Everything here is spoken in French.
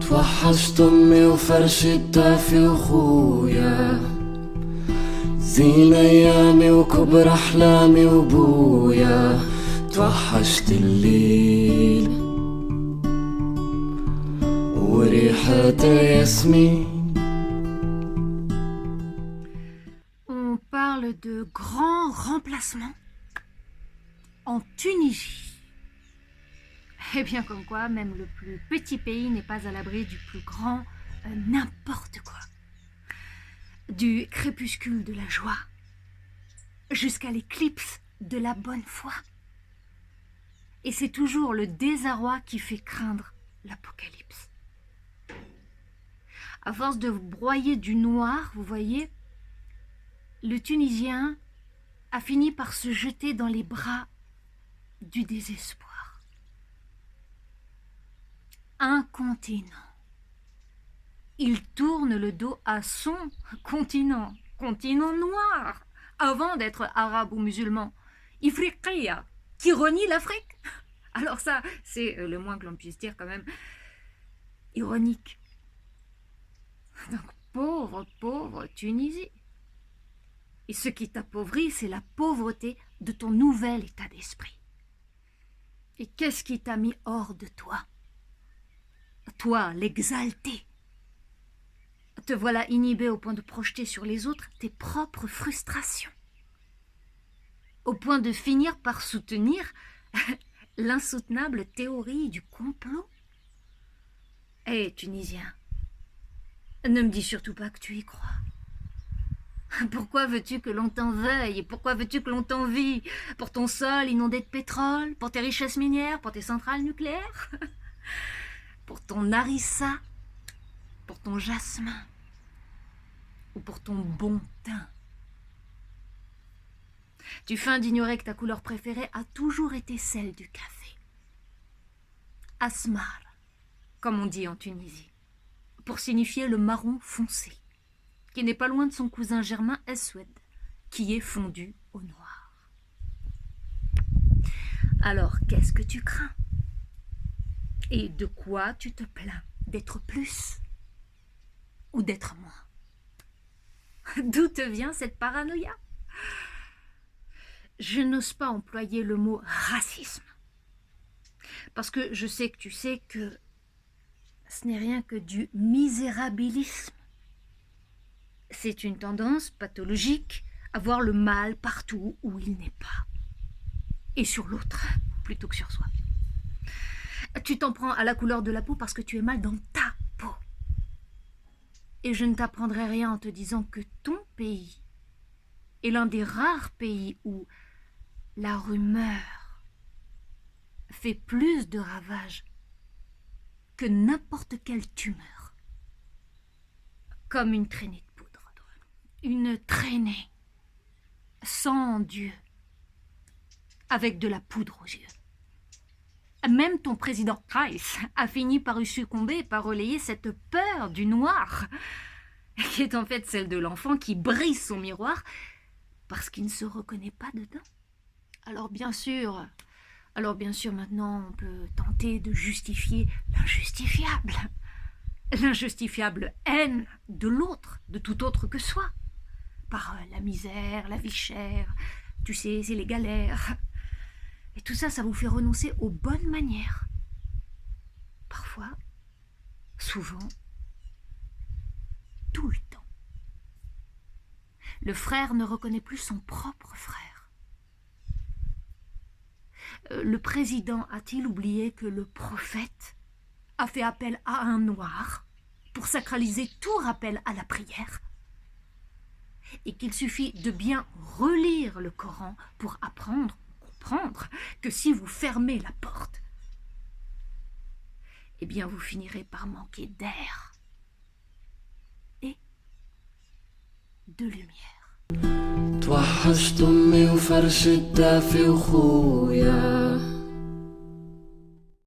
توحشت امي وفرش الدافي وخويا زين ايامي وكبر احلامي وبويا توحشت الليل وريحة ياسمين. On parle de grands remplacements en Tunisie. Eh bien, comme quoi, même le plus petit pays n'est pas à l'abri du plus grand n'importe quoi. Du crépuscule de la joie jusqu'à l'éclipse de la bonne foi. Et c'est toujours le désarroi qui fait craindre l'apocalypse. À force de broyer du noir, vous voyez, le Tunisien a fini par se jeter dans les bras du désespoir. Incontinent. Il tourne le dos à son continent noir, avant d'être arabe ou musulman. Ifriqiya, qui renie l'Afrique. Alors ça, c'est le moins que l'on puisse dire quand même ironique. Donc, pauvre Tunisie. Et ce qui t'appauvrit, c'est la pauvreté de ton nouvel état d'esprit. Et qu'est-ce qui t'a mis hors de toi? Toi, l'exalté. Te voilà inhibé au point de projeter sur les autres tes propres frustrations. Au point de finir par soutenir l'insoutenable théorie du complot. Hé, Tunisien, ne me dis surtout pas que tu y crois. Pourquoi veux-tu que l'on t'en veuille? Pourquoi veux-tu que l'on t'envie? Pour ton sol inondé de pétrole? Pour tes richesses minières? Pour tes centrales nucléaires? Pour ton harissa? Pour ton jasmin? Ou pour ton bon teint? Tu feins d'ignorer que ta couleur préférée a toujours été celle du café. Asmar, comme on dit en Tunisie, pour signifier le marron foncé, qui n'est pas loin de son cousin germain Eswed, qui est fondu au noir. Alors, qu'est-ce que tu crains? Et de quoi tu te plains? D'être plus ou d'être moins? D'où te vient cette paranoïa? Je n'ose pas employer le mot racisme, parce que je sais que tu sais que ce n'est rien que du misérabilisme. C'est une tendance pathologique à voir le mal partout où il n'est pas, et sur l'autre plutôt que sur soi. Tu t'en prends à la couleur de la peau parce que tu es mal dans ta peau. Et je ne t'apprendrai rien en te disant que ton pays est l'un des rares pays où la rumeur fait plus de ravages que n'importe quelle tumeur. Comme une traînée de poudre. Une traînée sans Dieu, avec de la poudre aux yeux. Même ton président Rice a fini par y succomber et par relayer cette peur du noir, qui est en fait celle de l'enfant qui brise son miroir parce qu'il ne se reconnaît pas dedans. Alors bien sûr, maintenant on peut tenter de justifier l'injustifiable. L'injustifiable haine de l'autre, de tout autre que soi. Par la misère, la vie chère, tu sais, c'est les galères. Et tout ça, ça vous fait renoncer aux bonnes manières. Parfois, souvent, tout le temps. Le frère ne reconnaît plus son propre frère. Le président a-t-il oublié que le prophète a fait appel à un noir pour sacraliser tout rappel à la prière? Et qu'il suffit de bien relire le Coran pour apprendre que si vous fermez la porte, eh bien vous finirez par manquer d'air et de lumière. توحشت امي وفرش الدافي وخويا